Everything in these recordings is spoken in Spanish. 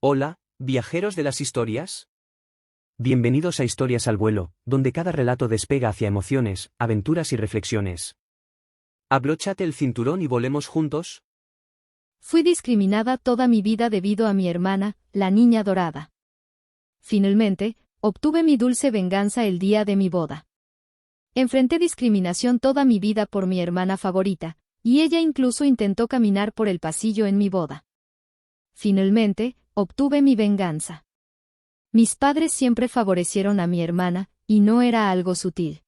Hola, viajeros de las historias. Bienvenidos a Historias al vuelo, donde cada relato despega hacia emociones, aventuras y reflexiones. Abróchate el cinturón y volemos juntos. Fui discriminada toda mi vida debido a mi hermana, la niña dorada. Finalmente, obtuve mi dulce venganza el día de mi boda. Enfrenté discriminación toda mi vida por mi hermana favorita, y ella incluso intentó caminar por el pasillo en mi boda. Finalmente, obtuve mi venganza. Mis padres siempre favorecieron a mi hermana, y no era algo sutil.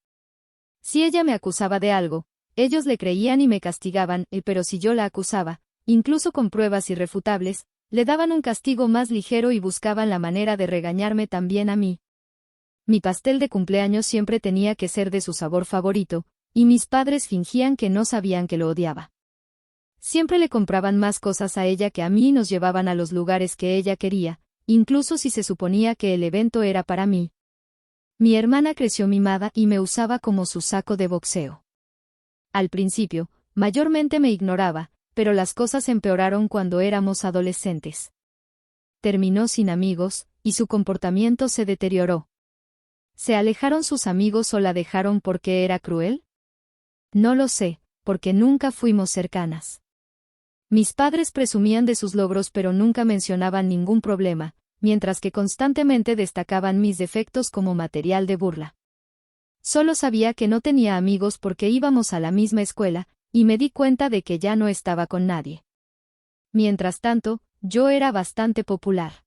Si ella me acusaba de algo, ellos le creían y me castigaban, pero si yo la acusaba, incluso con pruebas irrefutables, le daban un castigo más ligero y buscaban la manera de regañarme también a mí. Mi pastel de cumpleaños siempre tenía que ser de su sabor favorito, y mis padres fingían que no sabían que lo odiaba. Siempre le compraban más cosas a ella que a mí y nos llevaban a los lugares que ella quería, incluso si se suponía que el evento era para mí. Mi hermana creció mimada y me usaba como su saco de boxeo. Al principio, mayormente me ignoraba, pero las cosas empeoraron cuando éramos adolescentes. Terminó sin amigos, y su comportamiento se deterioró. ¿Se alejaron sus amigos o la dejaron porque era cruel? No lo sé, porque nunca fuimos cercanas. Mis padres presumían de sus logros pero nunca mencionaban ningún problema, mientras que constantemente destacaban mis defectos como material de burla. Solo sabía que no tenía amigos porque íbamos a la misma escuela, y me di cuenta de que ya no estaba con nadie. Mientras tanto, yo era bastante popular.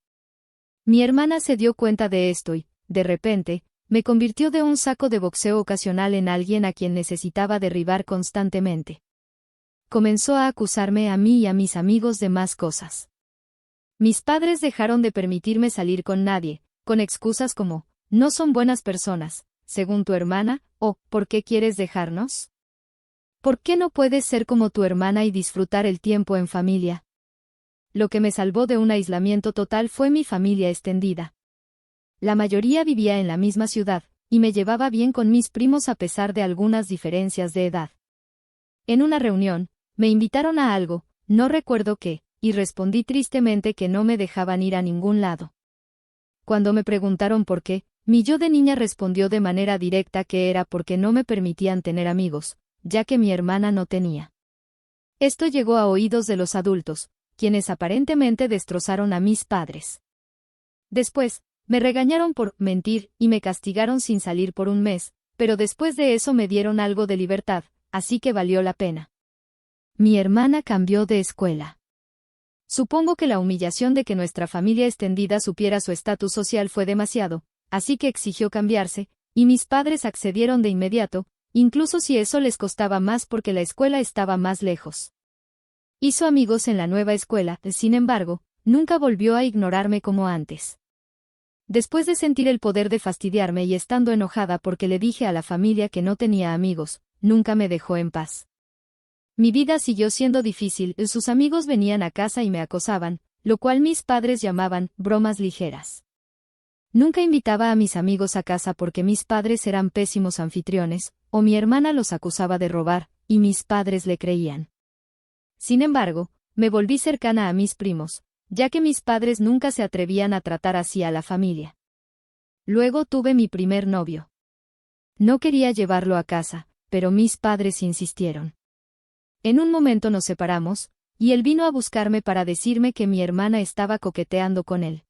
Mi hermana se dio cuenta de esto y, de repente, me convirtió de un saco de boxeo ocasional en alguien a quien necesitaba derribar constantemente. Comenzó a acusarme a mí y a mis amigos de más cosas. Mis padres dejaron de permitirme salir con nadie, con excusas como, no son buenas personas, según tu hermana, o, ¿por qué quieres dejarnos? ¿Por qué no puedes ser como tu hermana y disfrutar el tiempo en familia? Lo que me salvó de un aislamiento total fue mi familia extendida. La mayoría vivía en la misma ciudad, y me llevaba bien con mis primos a pesar de algunas diferencias de edad. En una reunión, me invitaron a algo, no recuerdo qué, y respondí tristemente que no me dejaban ir a ningún lado. Cuando me preguntaron por qué, mi yo de niña respondió de manera directa que era porque no me permitían tener amigos, ya que mi hermana no tenía. Esto llegó a oídos de los adultos, quienes aparentemente destrozaron a mis padres. Después, me regañaron por mentir y me castigaron sin salir por un mes, pero después de eso me dieron algo de libertad, así que valió la pena. Mi hermana cambió de escuela. Supongo que la humillación de que nuestra familia extendida supiera su estatus social fue demasiado, así que exigió cambiarse, y mis padres accedieron de inmediato, incluso si eso les costaba más porque la escuela estaba más lejos. Hizo amigos en la nueva escuela, sin embargo, nunca volvió a ignorarme como antes. Después de sentir el poder de fastidiarme y estando enojada porque le dije a la familia que no tenía amigos, nunca me dejó en paz. Mi vida siguió siendo difícil, sus amigos venían a casa y me acosaban, lo cual mis padres llamaban bromas ligeras. Nunca invitaba a mis amigos a casa porque mis padres eran pésimos anfitriones, o mi hermana los acusaba de robar, y mis padres le creían. Sin embargo, me volví cercana a mis primos, ya que mis padres nunca se atrevían a tratar así a la familia. Luego tuve mi primer novio. No quería llevarlo a casa, pero mis padres insistieron. En un momento nos separamos, y él vino a buscarme para decirme que mi hermana estaba coqueteando con él.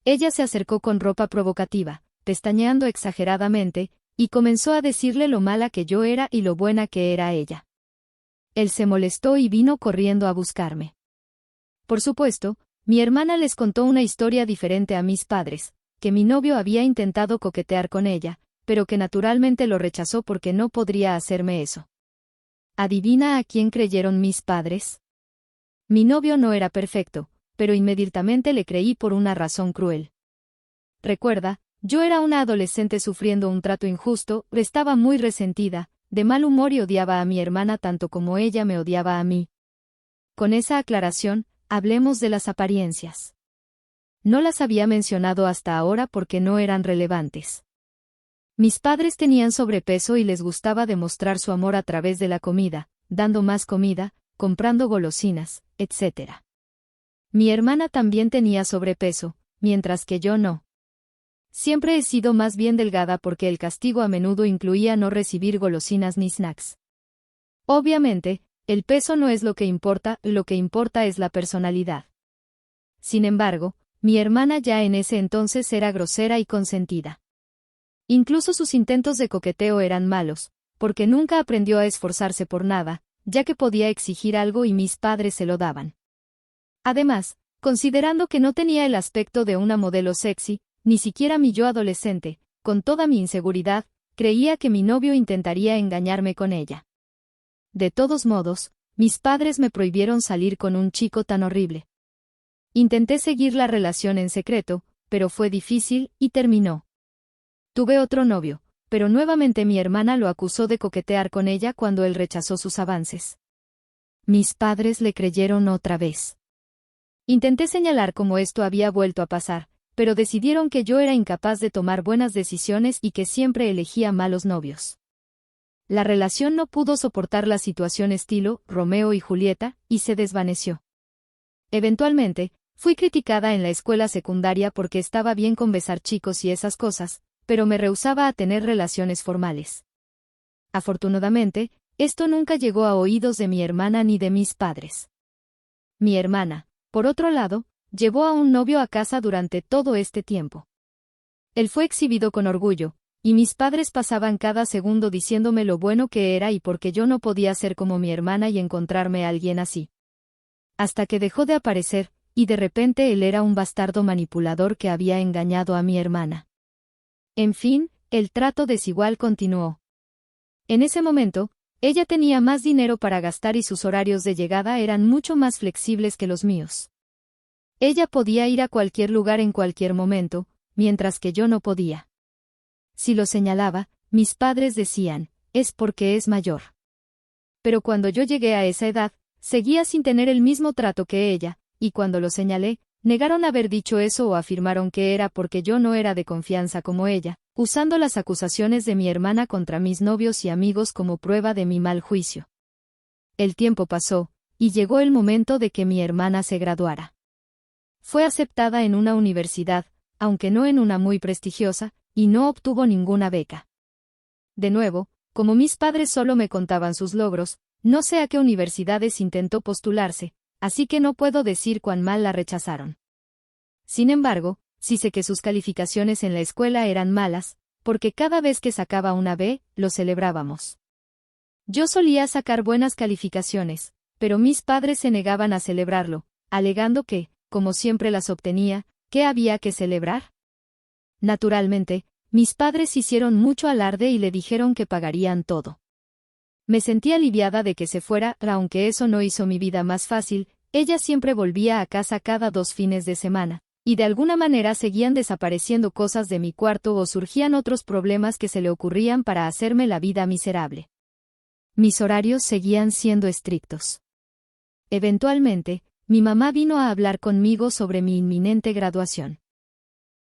Ella se acercó con ropa provocativa, pestañeando exageradamente, y comenzó a decirle lo mala que yo era y lo buena que era ella. Él se molestó y vino corriendo a buscarme. Por supuesto, mi hermana les contó una historia diferente a mis padres, que mi novio había intentado coquetear con ella, pero que naturalmente lo rechazó porque no podría hacerme eso. ¿Adivina a quién creyeron mis padres? Mi novio no era perfecto, pero inmediatamente le creí por una razón cruel. Recuerda, yo era una adolescente sufriendo un trato injusto, estaba muy resentida, de mal humor y odiaba a mi hermana tanto como ella me odiaba a mí. Con esa aclaración, hablemos de las apariencias. No las había mencionado hasta ahora porque no eran relevantes. Mis padres tenían sobrepeso y les gustaba demostrar su amor a través de la comida, dando más comida, comprando golosinas, etc. Mi hermana también tenía sobrepeso, mientras que yo no. Siempre he sido más bien delgada porque el castigo a menudo incluía no recibir golosinas ni snacks. Obviamente, el peso no es lo que importa es la personalidad. Sin embargo, mi hermana ya en ese entonces era grosera y consentida. Incluso sus intentos de coqueteo eran malos, porque nunca aprendió a esforzarse por nada, ya que podía exigir algo y mis padres se lo daban. Además, considerando que no tenía el aspecto de una modelo sexy, ni siquiera mi yo adolescente, con toda mi inseguridad, creía que mi novio intentaría engañarme con ella. De todos modos, mis padres me prohibieron salir con un chico tan horrible. Intenté seguir la relación en secreto, pero fue difícil y terminó. Tuve otro novio, pero nuevamente mi hermana lo acusó de coquetear con ella cuando él rechazó sus avances. Mis padres le creyeron otra vez. Intenté señalar cómo esto había vuelto a pasar, pero decidieron que yo era incapaz de tomar buenas decisiones y que siempre elegía malos novios. La relación no pudo soportar la situación estilo Romeo y Julieta, y se desvaneció. Eventualmente, fui criticada en la escuela secundaria porque estaba bien con besar chicos y esas cosas, pero me rehusaba a tener relaciones formales. Afortunadamente, esto nunca llegó a oídos de mi hermana ni de mis padres. Mi hermana, por otro lado, llevó a un novio a casa durante todo este tiempo. Él fue exhibido con orgullo, y mis padres pasaban cada segundo diciéndome lo bueno que era y por qué yo no podía ser como mi hermana y encontrarme a alguien así. Hasta que dejó de aparecer, y de repente él era un bastardo manipulador que había engañado a mi hermana. En fin, el trato desigual continuó. En ese momento, ella tenía más dinero para gastar y sus horarios de llegada eran mucho más flexibles que los míos. Ella podía ir a cualquier lugar en cualquier momento, mientras que yo no podía. Si lo señalaba, mis padres decían, es porque es mayor. Pero cuando yo llegué a esa edad, seguía sin tener el mismo trato que ella, y cuando lo señalé, negaron haber dicho eso o afirmaron que era porque yo no era de confianza como ella, usando las acusaciones de mi hermana contra mis novios y amigos como prueba de mi mal juicio. El tiempo pasó, y llegó el momento de que mi hermana se graduara. Fue aceptada en una universidad, aunque no en una muy prestigiosa, y no obtuvo ninguna beca. De nuevo, como mis padres solo me contaban sus logros, no sé a qué universidades intentó postularse, así que no puedo decir cuán mal la rechazaron. Sin embargo, sí sé que sus calificaciones en la escuela eran malas, porque cada vez que sacaba una B, lo celebrábamos. Yo solía sacar buenas calificaciones, pero mis padres se negaban a celebrarlo, alegando que, como siempre las obtenía, ¿qué había que celebrar? Naturalmente, mis padres hicieron mucho alarde y le dijeron que pagarían todo. Me sentí aliviada de que se fuera, aunque eso no hizo mi vida más fácil. Ella siempre volvía a casa cada 2 fines de semana, y de alguna manera seguían desapareciendo cosas de mi cuarto o surgían otros problemas que se le ocurrían para hacerme la vida miserable. Mis horarios seguían siendo estrictos. Eventualmente, mi mamá vino a hablar conmigo sobre mi inminente graduación.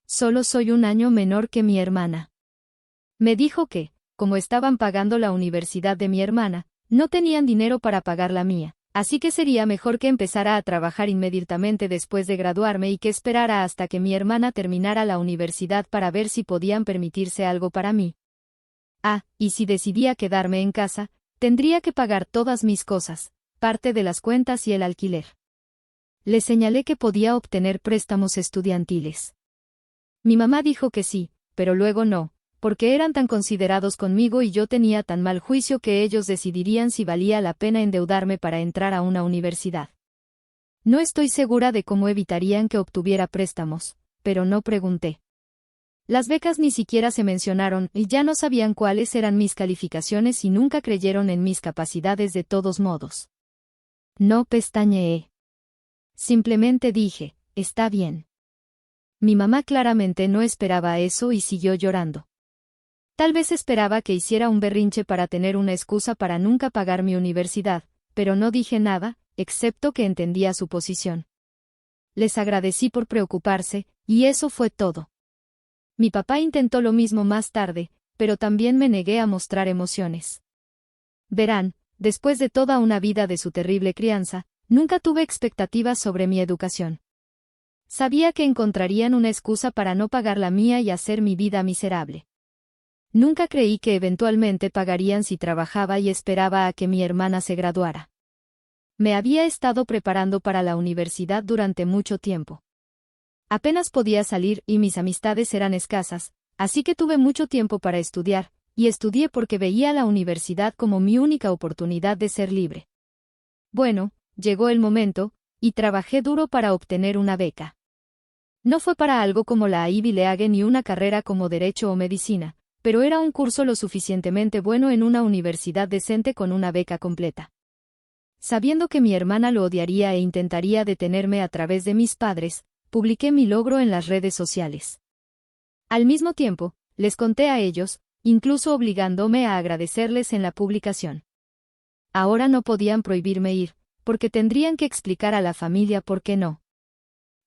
Solo soy un año menor que mi hermana. Me dijo que, como estaban pagando la universidad de mi hermana, no tenían dinero para pagar la mía, así que sería mejor que empezara a trabajar inmediatamente después de graduarme y que esperara hasta que mi hermana terminara la universidad para ver si podían permitirse algo para mí. Y si decidía quedarme en casa, tendría que pagar todas mis cosas, parte de las cuentas y el alquiler. Le señalé que podía obtener préstamos estudiantiles. Mi mamá dijo que sí, pero luego no, porque eran tan considerados conmigo y yo tenía tan mal juicio que ellos decidirían si valía la pena endeudarme para entrar a una universidad. No estoy segura de cómo evitarían que obtuviera préstamos, pero no pregunté. Las becas ni siquiera se mencionaron y ya no sabían cuáles eran mis calificaciones y nunca creyeron en mis capacidades de todos modos. No pestañeé. Simplemente dije, está bien. Mi mamá claramente no esperaba eso y siguió llorando. Tal vez esperaba que hiciera un berrinche para tener una excusa para nunca pagar mi universidad, pero no dije nada, excepto que entendía su posición. Les agradecí por preocuparse, y eso fue todo. Mi papá intentó lo mismo más tarde, pero también me negué a mostrar emociones. Verán, después de toda una vida de su terrible crianza, nunca tuve expectativas sobre mi educación. Sabía que encontrarían una excusa para no pagar la mía y hacer mi vida miserable. Nunca creí que eventualmente pagarían si trabajaba y esperaba a que mi hermana se graduara. Me había estado preparando para la universidad durante mucho tiempo. Apenas podía salir y mis amistades eran escasas, así que tuve mucho tiempo para estudiar, y estudié porque veía la universidad como mi única oportunidad de ser libre. Bueno, llegó el momento, y trabajé duro para obtener una beca. No fue para algo como la Ivy League ni una carrera como Derecho o Medicina, pero era un curso lo suficientemente bueno en una universidad decente con una beca completa. Sabiendo que mi hermana lo odiaría e intentaría detenerme a través de mis padres, publiqué mi logro en las redes sociales. Al mismo tiempo, les conté a ellos, incluso obligándome a agradecerles en la publicación. Ahora no podían prohibirme ir, porque tendrían que explicar a la familia por qué no.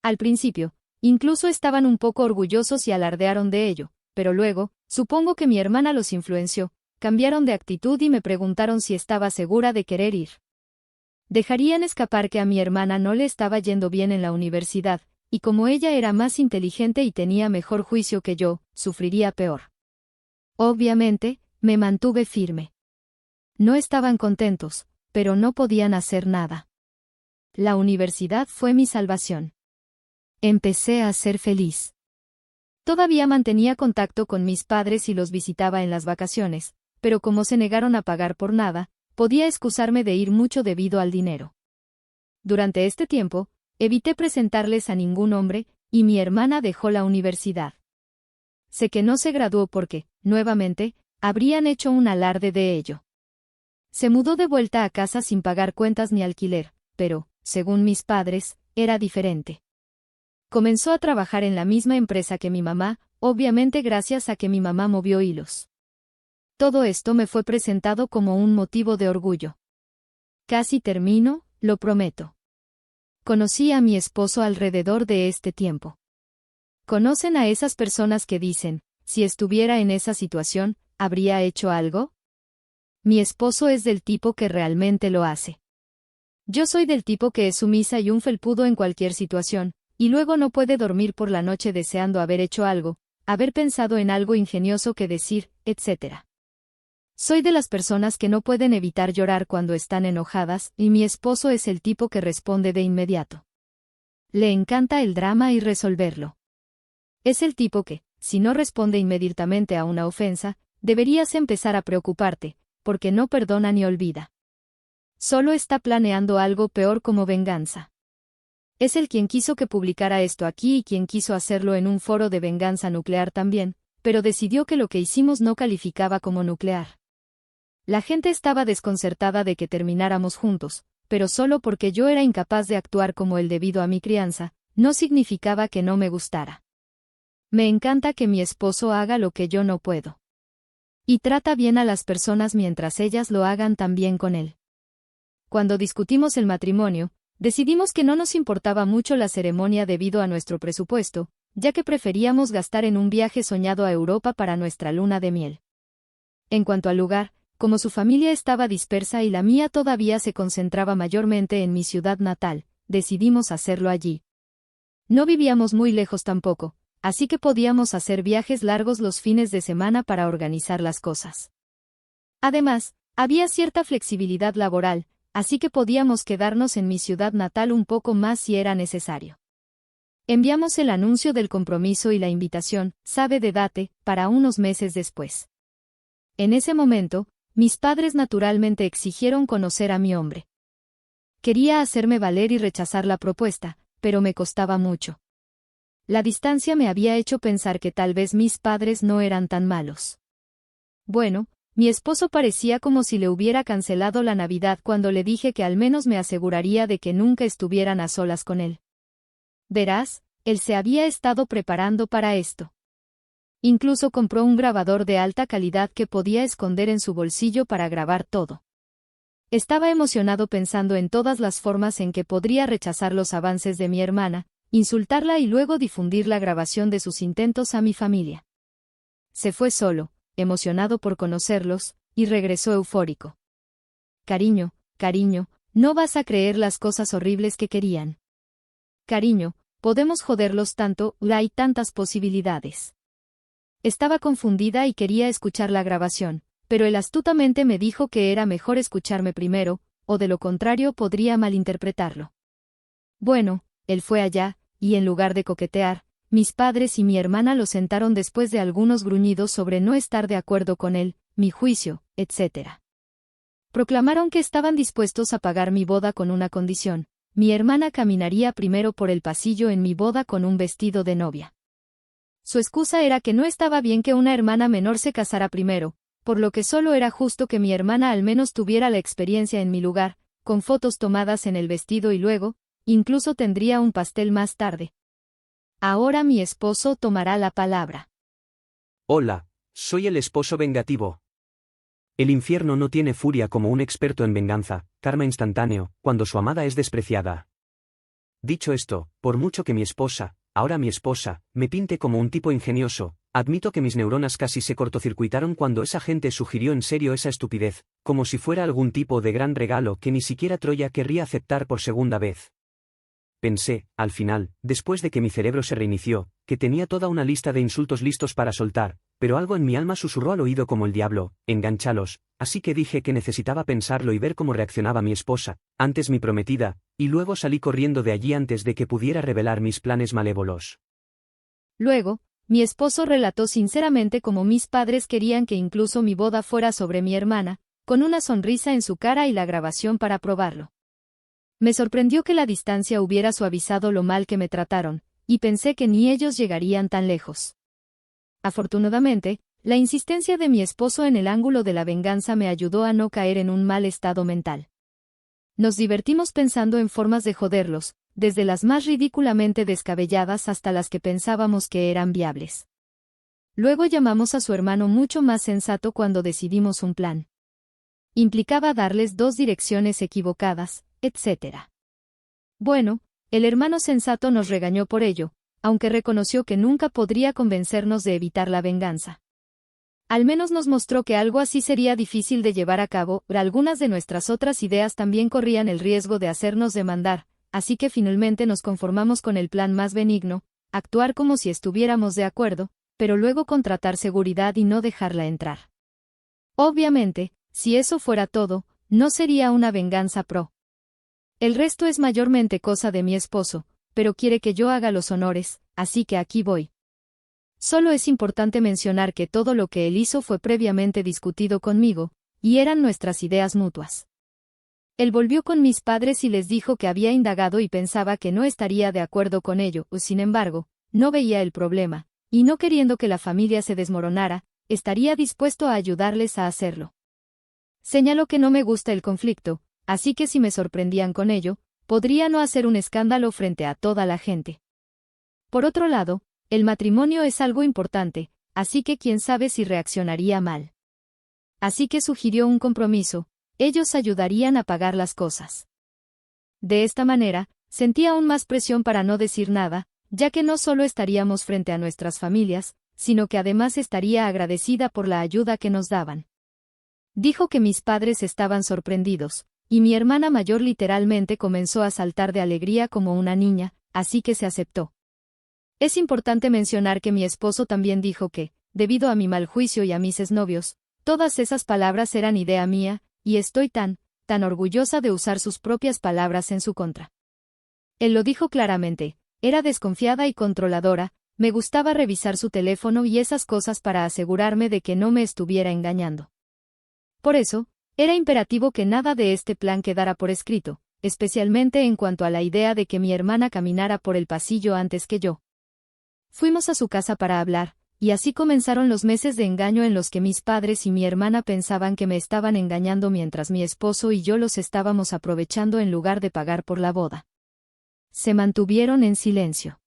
Al principio, incluso estaban un poco orgullosos y alardearon de ello, pero luego, supongo que mi hermana los influenció, cambiaron de actitud y me preguntaron si estaba segura de querer ir. Dejarían escapar que a mi hermana no le estaba yendo bien en la universidad, y como ella era más inteligente y tenía mejor juicio que yo, sufriría peor. Obviamente, me mantuve firme. No estaban contentos, pero no podían hacer nada. La universidad fue mi salvación. Empecé a ser feliz. Todavía mantenía contacto con mis padres y los visitaba en las vacaciones, pero como se negaron a pagar por nada, podía excusarme de ir mucho debido al dinero. Durante este tiempo, evité presentarles a ningún hombre, y mi hermana dejó la universidad. Sé que no se graduó porque, nuevamente, habrían hecho un alarde de ello. Se mudó de vuelta a casa sin pagar cuentas ni alquiler, pero, según mis padres, era diferente. Comenzó a trabajar en la misma empresa que mi mamá, obviamente gracias a que mi mamá movió hilos. Todo esto me fue presentado como un motivo de orgullo. Casi termino, lo prometo. Conocí a mi esposo alrededor de este tiempo. ¿Conocen a esas personas que dicen, si estuviera en esa situación, habría hecho algo? Mi esposo es del tipo que realmente lo hace. Yo soy del tipo que es sumisa y un felpudo en cualquier situación, y luego no puede dormir por la noche deseando haber hecho algo, haber pensado en algo ingenioso que decir, etc. Soy de las personas que no pueden evitar llorar cuando están enojadas, y mi esposo es el tipo que responde de inmediato. Le encanta el drama y resolverlo. Es el tipo que, si no responde inmediatamente a una ofensa, deberías empezar a preocuparte, porque no perdona ni olvida. Solo está planeando algo peor como venganza. Es el quien quiso que publicara esto aquí y quien quiso hacerlo en un foro de venganza nuclear también, pero decidió que lo que hicimos no calificaba como nuclear. La gente estaba desconcertada de que termináramos juntos, pero solo porque yo era incapaz de actuar como él debido a mi crianza, no significaba que no me gustara. Me encanta que mi esposo haga lo que yo no puedo. Y trata bien a las personas mientras ellas lo hagan también con él. Cuando discutimos el matrimonio, decidimos que no nos importaba mucho la ceremonia debido a nuestro presupuesto, ya que preferíamos gastar en un viaje soñado a Europa para nuestra luna de miel. En cuanto al lugar, como su familia estaba dispersa y la mía todavía se concentraba mayormente en mi ciudad natal, decidimos hacerlo allí. No vivíamos muy lejos tampoco, así que podíamos hacer viajes largos los fines de semana para organizar las cosas. Además, había cierta flexibilidad laboral, así que podíamos quedarnos en mi ciudad natal un poco más si era necesario. Enviamos el anuncio del compromiso y la invitación, sabe de date, para unos meses después. En ese momento, mis padres naturalmente exigieron conocer a mi hombre. Quería hacerme valer y rechazar la propuesta, pero me costaba mucho. La distancia me había hecho pensar que tal vez mis padres no eran tan malos. Bueno, mi esposo parecía como si le hubiera cancelado la Navidad cuando le dije que al menos me aseguraría de que nunca estuvieran a solas con él. Verás, él se había estado preparando para esto. Incluso compró un grabador de alta calidad que podía esconder en su bolsillo para grabar todo. Estaba emocionado pensando en todas las formas en que podría rechazar los avances de mi hermana, insultarla y luego difundir la grabación de sus intentos a mi familia. Se fue solo, emocionado por conocerlos, y regresó eufórico. Cariño, no vas a creer las cosas horribles que querían. Cariño, podemos joderlos tanto, hay tantas posibilidades. Estaba confundida y quería escuchar la grabación, pero él astutamente me dijo que era mejor escucharme primero, o de lo contrario podría malinterpretarlo. Bueno, él fue allá, y en lugar de coquetear, mis padres y mi hermana lo sentaron después de algunos gruñidos sobre no estar de acuerdo con él, mi juicio, etc. Proclamaron que estaban dispuestos a pagar mi boda con una condición: mi hermana caminaría primero por el pasillo en mi boda con un vestido de novia. Su excusa era que no estaba bien que una hermana menor se casara primero, por lo que solo era justo que mi hermana al menos tuviera la experiencia en mi lugar, con fotos tomadas en el vestido y luego, incluso tendría un pastel más tarde. Ahora mi esposo tomará la palabra. Hola, soy el esposo vengativo. El infierno no tiene furia como un experto en venganza, karma instantáneo, cuando su amada es despreciada. Dicho esto, por mucho que mi esposa, ahora mi esposa, me pinte como un tipo ingenioso, admito que mis neuronas casi se cortocircuitaron cuando esa gente sugirió en serio esa estupidez, como si fuera algún tipo de gran regalo que ni siquiera Troya querría aceptar por segunda vez. Pensé, al final, después de que mi cerebro se reinició, que tenía toda una lista de insultos listos para soltar, pero algo en mi alma susurró al oído como el diablo: enganchalos, así que dije que necesitaba pensarlo y ver cómo reaccionaba mi esposa, antes mi prometida, y luego salí corriendo de allí antes de que pudiera revelar mis planes malévolos. Luego, mi esposo relató sinceramente cómo mis padres querían que incluso mi boda fuera sobre mi hermana, con una sonrisa en su cara y la grabación para probarlo. Me sorprendió que la distancia hubiera suavizado lo mal que me trataron, y pensé que ni ellos llegarían tan lejos. Afortunadamente, la insistencia de mi esposo en el ángulo de la venganza me ayudó a no caer en un mal estado mental. Nos divertimos pensando en formas de joderlos, desde las más ridículamente descabelladas hasta las que pensábamos que eran viables. Luego llamamos a su hermano mucho más sensato cuando decidimos un plan. Implicaba darles 2 direcciones equivocadas, etc. Bueno, el hermano sensato nos regañó por ello, aunque reconoció que nunca podría convencernos de evitar la venganza. Al menos nos mostró que algo así sería difícil de llevar a cabo, pero algunas de nuestras otras ideas también corrían el riesgo de hacernos demandar, así que finalmente nos conformamos con el plan más benigno: actuar como si estuviéramos de acuerdo, pero luego contratar seguridad y no dejarla entrar. Obviamente, si eso fuera todo, no sería una venganza pro. El resto es mayormente cosa de mi esposo, pero quiere que yo haga los honores, así que aquí voy. Solo es importante mencionar que todo lo que él hizo fue previamente discutido conmigo, y eran nuestras ideas mutuas. Él volvió con mis padres y les dijo que había indagado y pensaba que no estaría de acuerdo con ello, sin embargo, no veía el problema, y no queriendo que la familia se desmoronara, estaría dispuesto a ayudarles a hacerlo. Señaló que no me gusta el conflicto, así que si me sorprendían con ello, podría no hacer un escándalo frente a toda la gente. Por otro lado, el matrimonio es algo importante, así que quién sabe si reaccionaría mal. Así que sugirió un compromiso: ellos ayudarían a pagar las cosas. De esta manera, sentía aún más presión para no decir nada, ya que no solo estaríamos frente a nuestras familias, sino que además estaría agradecida por la ayuda que nos daban. Dijo que mis padres estaban sorprendidos, y mi hermana mayor literalmente comenzó a saltar de alegría como una niña, así que se aceptó. Es importante mencionar que mi esposo también dijo que, debido a mi mal juicio y a mis exnovios, todas esas palabras eran idea mía, y estoy tan orgullosa de usar sus propias palabras en su contra. Él lo dijo claramente: era desconfiada y controladora, me gustaba revisar su teléfono y esas cosas para asegurarme de que no me estuviera engañando. Por eso, era imperativo que nada de este plan quedara por escrito, especialmente en cuanto a la idea de que mi hermana caminara por el pasillo antes que yo. Fuimos a su casa para hablar, y así comenzaron los meses de engaño en los que mis padres y mi hermana pensaban que me estaban engañando mientras mi esposo y yo los estábamos aprovechando en lugar de pagar por la boda. Se mantuvieron en silencio.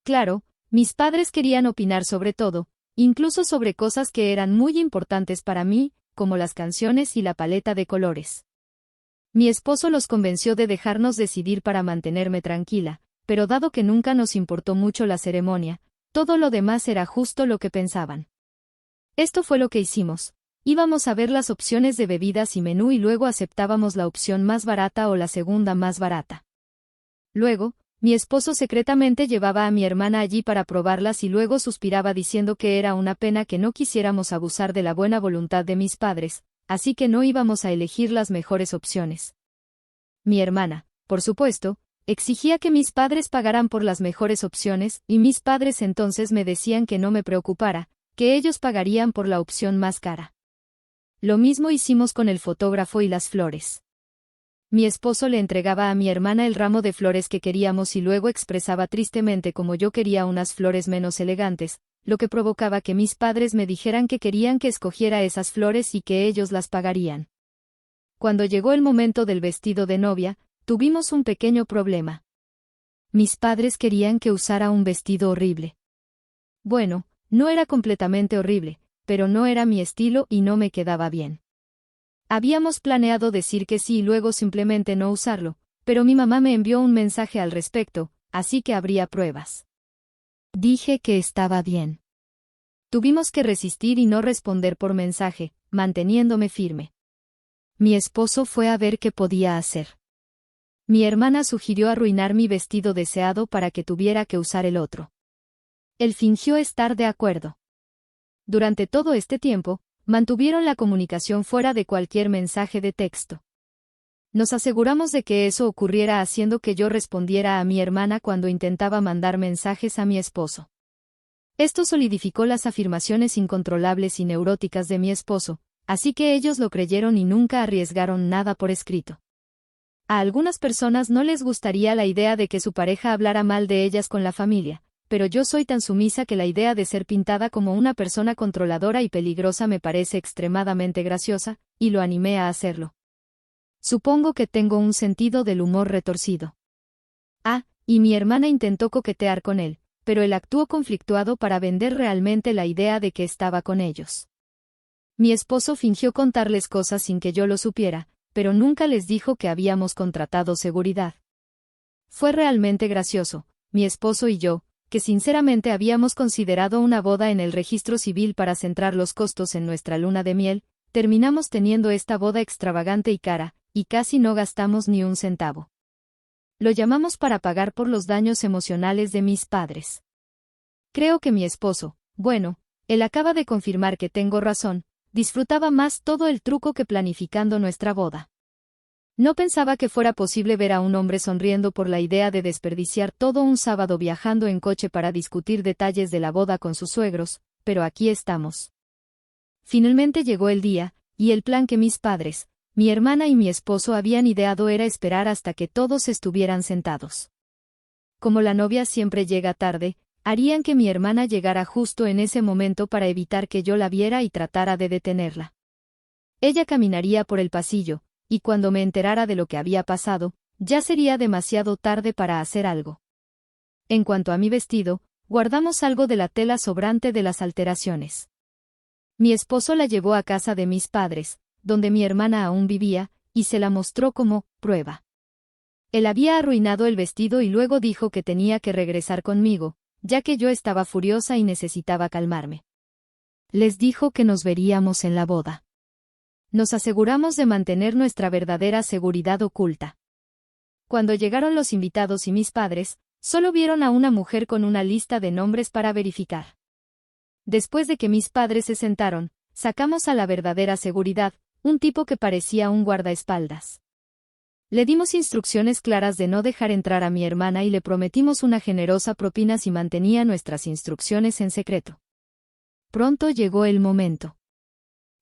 Claro, mis padres querían opinar sobre todo, incluso sobre cosas que eran muy importantes para mí, como las canciones y la paleta de colores. Mi esposo los convenció de dejarnos decidir para mantenerme tranquila, pero dado que nunca nos importó mucho la ceremonia, todo lo demás era justo lo que pensaban. Esto fue lo que hicimos: íbamos a ver las opciones de bebidas y menú y luego aceptábamos la opción más barata o la segunda más barata. Luego, Mi esposo secretamente llevaba a mi hermana allí para probarlas y luego suspiraba diciendo que era una pena que no quisiéramos abusar de la buena voluntad de mis padres, así que no íbamos a elegir las mejores opciones. Mi hermana, por supuesto, exigía que mis padres pagaran por las mejores opciones, y mis padres entonces me decían que no me preocupara, que ellos pagarían por la opción más cara. Lo mismo hicimos con el fotógrafo y las flores. Mi esposo le entregaba a mi hermana el ramo de flores que queríamos y luego expresaba tristemente como yo quería unas flores menos elegantes, lo que provocaba que mis padres me dijeran que querían que escogiera esas flores y que ellos las pagarían. Cuando llegó el momento del vestido de novia, tuvimos un pequeño problema. Mis padres querían que usara un vestido horrible. Bueno, no era completamente horrible, pero no era mi estilo y no me quedaba bien. Habíamos planeado decir que sí y luego simplemente no usarlo, pero mi mamá me envió un mensaje al respecto, así que habría pruebas. Dije que estaba bien. Tuvimos que resistir y no responder por mensaje, manteniéndome firme. Mi esposo fue a ver qué podía hacer. Mi hermana sugirió arruinar mi vestido deseado para que tuviera que usar el otro. Él fingió estar de acuerdo. Durante todo este tiempo, mantuvieron la comunicación fuera de cualquier mensaje de texto. Nos aseguramos de que eso ocurriera haciendo que yo respondiera a mi hermana cuando intentaba mandar mensajes a mi esposo. Esto solidificó las afirmaciones incontrolables y neuróticas de mi esposo, así que ellos lo creyeron y nunca arriesgaron nada por escrito. A algunas personas no les gustaría la idea de que su pareja hablara mal de ellas con la familia, pero yo soy tan sumisa que la idea de ser pintada como una persona controladora y peligrosa me parece extremadamente graciosa, y lo animé a hacerlo. Supongo que tengo un sentido del humor retorcido. Y mi hermana intentó coquetear con él, pero él actuó conflictuado para vender realmente la idea de que estaba con ellos. Mi esposo fingió contarles cosas sin que yo lo supiera, pero nunca les dijo que habíamos contratado seguridad. Fue realmente gracioso, mi esposo y yo, que sinceramente habíamos considerado una boda en el registro civil para centrar los costos en nuestra luna de miel, terminamos teniendo esta boda extravagante y cara, y casi no gastamos ni un centavo. Lo llamamos para pagar por los daños emocionales de mis padres. Creo que mi esposo, bueno, él acaba de confirmar que tengo razón, disfrutaba más todo el truco que planificando nuestra boda. No pensaba que fuera posible ver a un hombre sonriendo por la idea de desperdiciar todo un sábado viajando en coche para discutir detalles de la boda con sus suegros, pero aquí estamos. Finalmente llegó el día, y el plan que mis padres, mi hermana y mi esposo habían ideado era esperar hasta que todos estuvieran sentados. Como la novia siempre llega tarde, harían que mi hermana llegara justo en ese momento para evitar que yo la viera y tratara de detenerla. Ella caminaría por el pasillo, y cuando me enterara de lo que había pasado, ya sería demasiado tarde para hacer algo. En cuanto a mi vestido, guardamos algo de la tela sobrante de las alteraciones. Mi esposo la llevó a casa de mis padres, donde mi hermana aún vivía, y se la mostró como prueba. Él había arruinado el vestido y luego dijo que tenía que regresar conmigo, ya que yo estaba furiosa y necesitaba calmarme. Les dijo que nos veríamos en la boda. Nos aseguramos de mantener nuestra verdadera seguridad oculta. Cuando llegaron los invitados y mis padres, solo vieron a una mujer con una lista de nombres para verificar. Después de que mis padres se sentaron, sacamos a la verdadera seguridad, un tipo que parecía un guardaespaldas. Le dimos instrucciones claras de no dejar entrar a mi hermana y le prometimos una generosa propina si mantenía nuestras instrucciones en secreto. Pronto llegó el momento.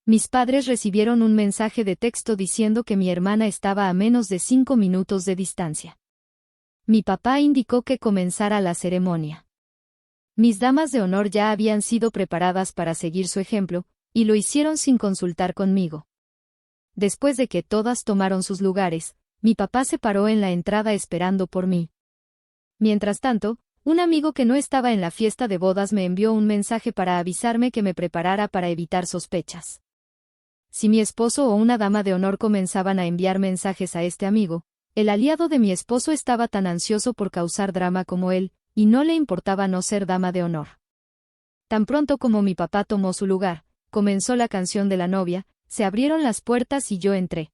Mis padres recibieron un mensaje de texto diciendo que mi hermana estaba a menos de 5 minutos de distancia. Mi papá indicó que comenzara la ceremonia. Mis damas de honor ya habían sido preparadas para seguir su ejemplo, y lo hicieron sin consultar conmigo. Después de que todas tomaron sus lugares, mi papá se paró en la entrada esperando por mí. Mientras tanto, un amigo que no estaba en la fiesta de bodas me envió un mensaje para avisarme que me preparara para evitar sospechas. Si mi esposo o una dama de honor comenzaban a enviar mensajes a este amigo, el aliado de mi esposo estaba tan ansioso por causar drama como él, y no le importaba no ser dama de honor. Tan pronto como mi papá tomó su lugar, comenzó la canción de la novia, se abrieron las puertas y yo entré.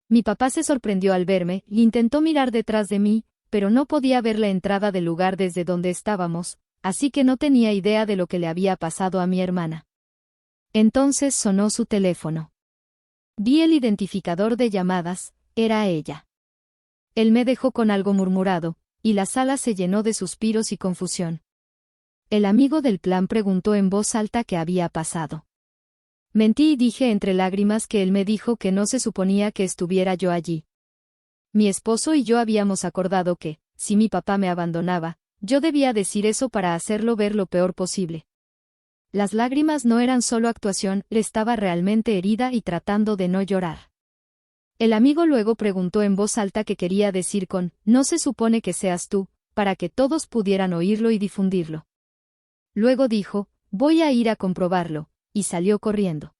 Mi papá se sorprendió al verme, e intentó mirar detrás de mí, pero no podía ver la entrada del lugar desde donde estábamos, así que no tenía idea de lo que le había pasado a mi hermana. Entonces sonó su teléfono. Vi el identificador de llamadas, era ella. Él me dejó con algo murmurado, y la sala se llenó de suspiros y confusión. El amigo del plan preguntó en voz alta qué había pasado. Mentí y dije entre lágrimas que él me dijo que no se suponía que estuviera yo allí. Mi esposo y yo habíamos acordado que, si mi papá me abandonaba, yo debía decir eso para hacerlo ver lo peor posible. Las lágrimas no eran solo actuación, estaba realmente herida y tratando de no llorar. El amigo luego preguntó en voz alta qué quería decir con, no se supone que seas tú, para que todos pudieran oírlo y difundirlo. Luego dijo, voy a ir a comprobarlo, y salió corriendo.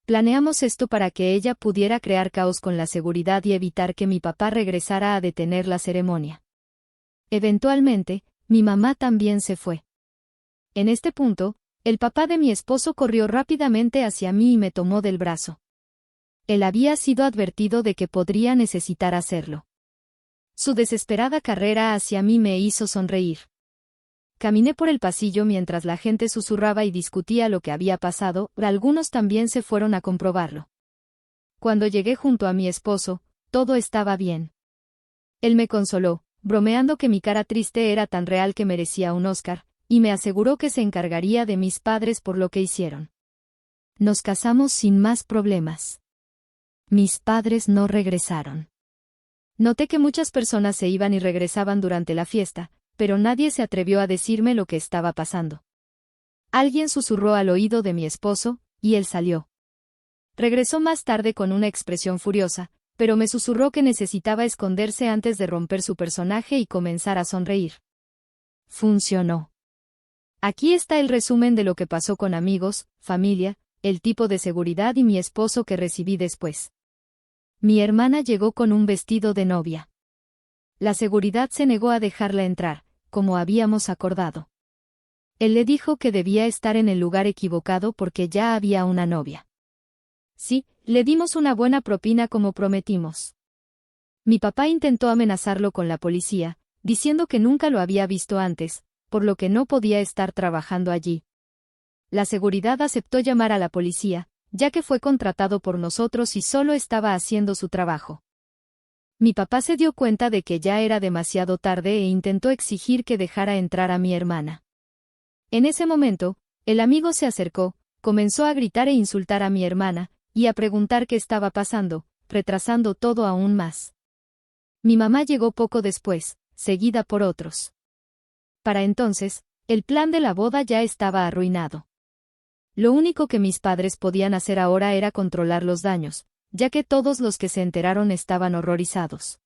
Planeamos esto para que ella pudiera crear caos con la seguridad y evitar que mi papá regresara a detener la ceremonia. Eventualmente, mi mamá también se fue. En este punto, el papá de mi esposo corrió rápidamente hacia mí y me tomó del brazo. Él había sido advertido de que podría necesitar hacerlo. Su desesperada carrera hacia mí me hizo sonreír. Caminé por el pasillo mientras la gente susurraba y discutía lo que había pasado, algunos también se fueron a comprobarlo. Cuando llegué junto a mi esposo, todo estaba bien. Él me consoló, bromeando que mi cara triste era tan real que merecía un Oscar, y me aseguró que se encargaría de mis padres por lo que hicieron. Nos casamos sin más problemas. Mis padres no regresaron. Noté que muchas personas se iban y regresaban durante la fiesta, pero nadie se atrevió a decirme lo que estaba pasando. Alguien susurró al oído de mi esposo, y él salió. Regresó más tarde con una expresión furiosa, pero me susurró que necesitaba esconderse antes de romper su personaje y comenzar a sonreír. Funcionó. Aquí está el resumen de lo que pasó con amigos, familia, el tipo de seguridad y mi esposo que recibí después. Mi hermana llegó con un vestido de novia. La seguridad se negó a dejarla entrar, como habíamos acordado. Él le dijo que debía estar en el lugar equivocado porque ya había una novia. Sí, le dimos una buena propina como prometimos. Mi papá intentó amenazarlo con la policía, diciendo que nunca lo había visto antes, por lo que no podía estar trabajando allí. La seguridad aceptó llamar a la policía, ya que fue contratado por nosotros y solo estaba haciendo su trabajo. Mi papá se dio cuenta de que ya era demasiado tarde e intentó exigir que dejara entrar a mi hermana. En ese momento, el amigo se acercó, comenzó a gritar e insultar a mi hermana, y a preguntar qué estaba pasando, retrasando todo aún más. Mi mamá llegó poco después, seguida por otros. Para entonces, el plan de la boda ya estaba arruinado. Lo único que mis padres podían hacer ahora era controlar los daños, ya que todos los que se enteraron estaban horrorizados.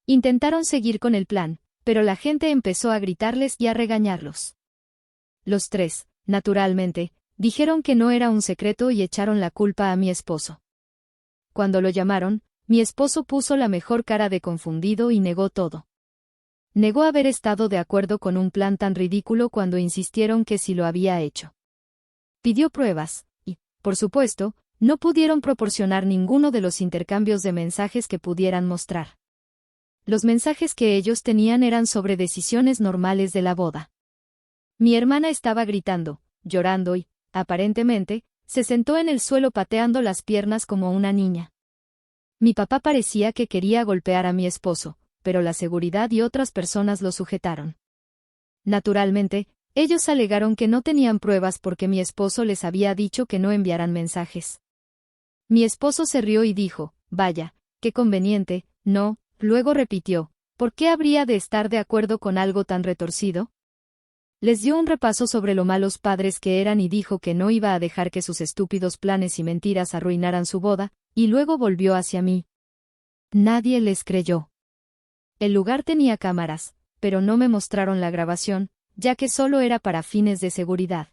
Intentaron seguir con el plan, pero la gente empezó a gritarles y a regañarlos. Los tres, naturalmente, dijeron que no era un secreto y echaron la culpa a mi esposo. Cuando lo llamaron, mi esposo puso la mejor cara de confundido y negó todo. Negó haber estado de acuerdo con un plan tan ridículo cuando insistieron que sí lo había hecho. Pidió pruebas, y, por supuesto, no pudieron proporcionar ninguno de los intercambios de mensajes que pudieran mostrar. Los mensajes que ellos tenían eran sobre decisiones normales de la boda. Mi hermana estaba gritando, llorando y, aparentemente, se sentó en el suelo pateando las piernas como una niña. Mi papá parecía que quería golpear a mi esposo, pero la seguridad y otras personas lo sujetaron. Naturalmente, ellos alegaron que no tenían pruebas porque mi esposo les había dicho que no enviaran mensajes. Mi esposo se rió y dijo, vaya, qué conveniente, no, luego repitió, ¿por qué habría de estar de acuerdo con algo tan retorcido? Les dio un repaso sobre lo malos padres que eran y dijo que no iba a dejar que sus estúpidos planes y mentiras arruinaran su boda, y luego volvió hacia mí. Nadie les creyó. El lugar tenía cámaras, pero no me mostraron la grabación, ya que solo era para fines de seguridad.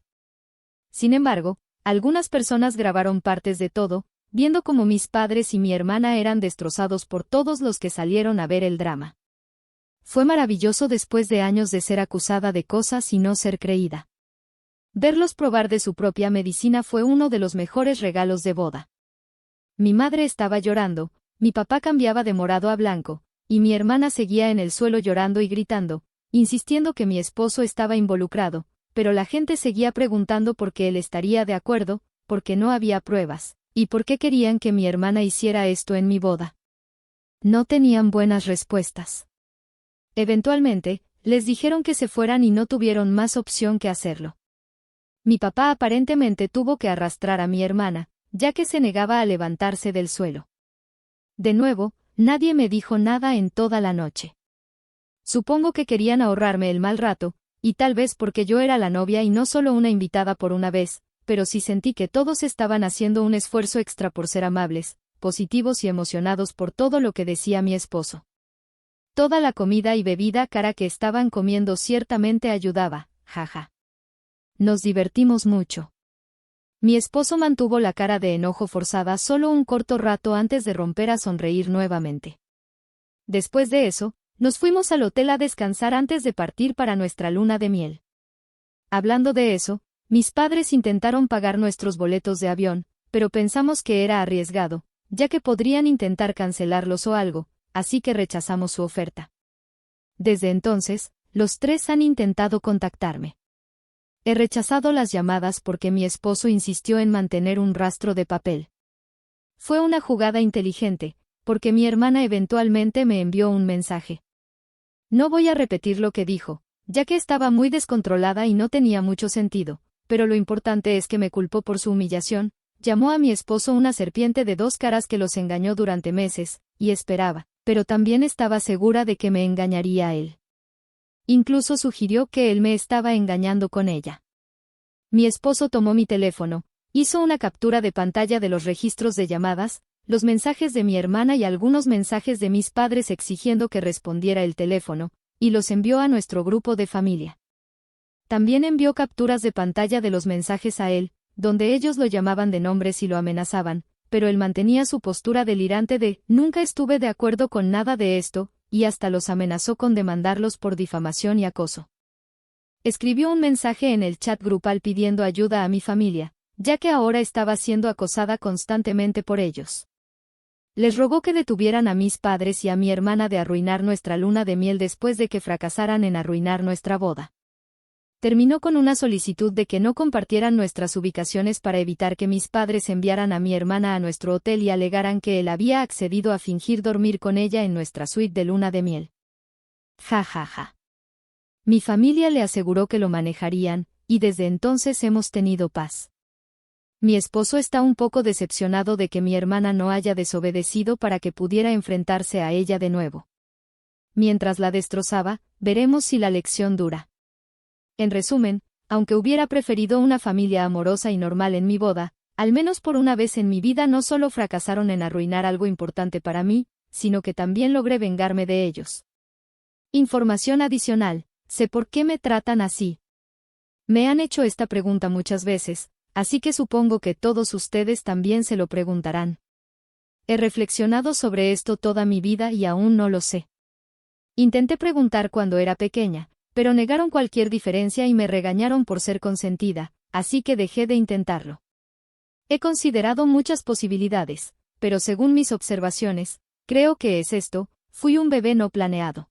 Sin embargo, algunas personas grabaron partes de todo, viendo cómo mis padres y mi hermana eran destrozados por todos los que salieron a ver el drama. Fue maravilloso después de años de ser acusada de cosas y no ser creída. Verlos probar de su propia medicina fue uno de los mejores regalos de boda. Mi madre estaba llorando, mi papá cambiaba de morado a blanco, y mi hermana seguía en el suelo llorando y gritando, insistiendo que mi esposo estaba involucrado, pero la gente seguía preguntando por qué él estaría de acuerdo, porque no había pruebas, y por qué querían que mi hermana hiciera esto en mi boda. No tenían buenas respuestas. Eventualmente, les dijeron que se fueran y no tuvieron más opción que hacerlo. Mi papá aparentemente tuvo que arrastrar a mi hermana, ya que se negaba a levantarse del suelo. De nuevo, nadie me dijo nada en toda la noche. Supongo que querían ahorrarme el mal rato, y tal vez porque yo era la novia y no solo una invitada por una vez, pero sí sentí que todos estaban haciendo un esfuerzo extra por ser amables, positivos y emocionados por todo lo que decía mi esposo. Toda la comida y bebida cara que estaban comiendo ciertamente ayudaba, jaja. Nos divertimos mucho. Mi esposo mantuvo la cara de enojo forzada solo un corto rato antes de romper a sonreír nuevamente. Después de eso, nos fuimos al hotel a descansar antes de partir para nuestra luna de miel. Hablando de eso, mis padres intentaron pagar nuestros boletos de avión, pero pensamos que era arriesgado, ya que podrían intentar cancelarlos o algo, así que rechazamos su oferta. Desde entonces, los tres han intentado contactarme. He rechazado las llamadas porque mi esposo insistió en mantener un rastro de papel. Fue una jugada inteligente, porque mi hermana eventualmente me envió un mensaje. No voy a repetir lo que dijo, ya que estaba muy descontrolada y no tenía mucho sentido, pero lo importante es que me culpó por su humillación, llamó a mi esposo una serpiente de dos caras que los engañó durante meses, y esperaba, pero también estaba segura de que me engañaría a él. Incluso sugirió que él me estaba engañando con ella. Mi esposo tomó mi teléfono, hizo una captura de pantalla de los registros de llamadas, los mensajes de mi hermana y algunos mensajes de mis padres exigiendo que respondiera el teléfono, y los envió a nuestro grupo de familia. También envió capturas de pantalla de los mensajes a él, donde ellos lo llamaban de nombres y lo amenazaban, pero él mantenía su postura delirante de «nunca estuve de acuerdo con nada de esto», y hasta los amenazó con demandarlos por difamación y acoso. Escribió un mensaje en el chat grupal pidiendo ayuda a mi familia, ya que ahora estaba siendo acosada constantemente por ellos. Les rogó que detuvieran a mis padres y a mi hermana de arruinar nuestra luna de miel después de que fracasaran en arruinar nuestra boda. Terminó con una solicitud de que no compartieran nuestras ubicaciones para evitar que mis padres enviaran a mi hermana a nuestro hotel y alegaran que él había accedido a fingir dormir con ella en nuestra suite de luna de miel. Ja ja ja. Mi familia le aseguró que lo manejarían, y desde entonces hemos tenido paz. Mi esposo está un poco decepcionado de que mi hermana no haya desobedecido para que pudiera enfrentarse a ella de nuevo. Mientras la destrozaba, veremos si la lección dura. En resumen, aunque hubiera preferido una familia amorosa y normal en mi boda, al menos por una vez en mi vida no solo fracasaron en arruinar algo importante para mí, sino que también logré vengarme de ellos. Información adicional, sé por qué me tratan así. Me han hecho esta pregunta muchas veces, así que supongo que todos ustedes también se lo preguntarán. He reflexionado sobre esto toda mi vida y aún no lo sé. Intenté preguntar cuando era pequeña, pero negaron cualquier diferencia y me regañaron por ser consentida, así que dejé de intentarlo. He considerado muchas posibilidades, pero según mis observaciones, creo que es esto, fui un bebé no planeado.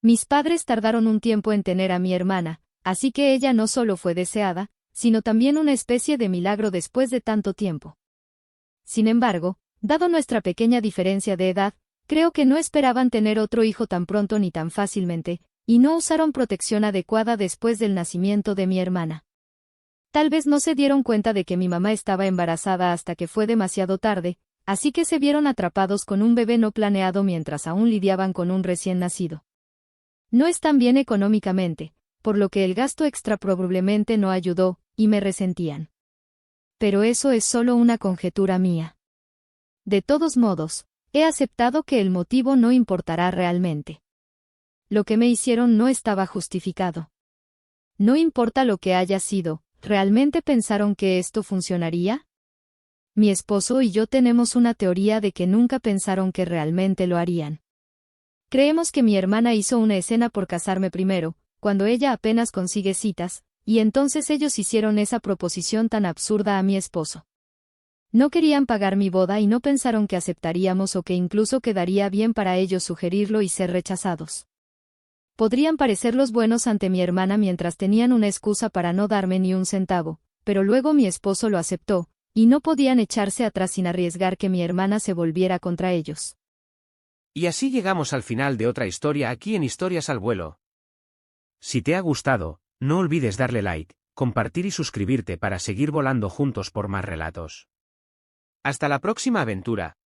Mis padres tardaron un tiempo en tener a mi hermana, así que ella no solo fue deseada, sino también una especie de milagro después de tanto tiempo. Sin embargo, dado nuestra pequeña diferencia de edad, creo que no esperaban tener otro hijo tan pronto ni tan fácilmente, y no usaron protección adecuada después del nacimiento de mi hermana. Tal vez no se dieron cuenta de que mi mamá estaba embarazada hasta que fue demasiado tarde, así que se vieron atrapados con un bebé no planeado mientras aún lidiaban con un recién nacido. No están bien económicamente, por lo que el gasto extra probablemente no ayudó, y me resentían. Pero eso es solo una conjetura mía. De todos modos, he aceptado que el motivo no importará realmente. Lo que me hicieron no estaba justificado. No importa lo que haya sido, ¿realmente pensaron que esto funcionaría? Mi esposo y yo tenemos una teoría de que nunca pensaron que realmente lo harían. Creemos que mi hermana hizo una escena por casarme primero, cuando ella apenas consigue citas, y entonces ellos hicieron esa proposición tan absurda a mi esposo. No querían pagar mi boda y no pensaron que aceptaríamos o que incluso quedaría bien para ellos sugerirlo y ser rechazados. Podrían parecer los buenos ante mi hermana mientras tenían una excusa para no darme ni un centavo, pero luego mi esposo lo aceptó, y no podían echarse atrás sin arriesgar que mi hermana se volviera contra ellos. Y así llegamos al final de otra historia aquí en Historias al Vuelo. Si te ha gustado, no olvides darle like, compartir y suscribirte para seguir volando juntos por más relatos. Hasta la próxima aventura.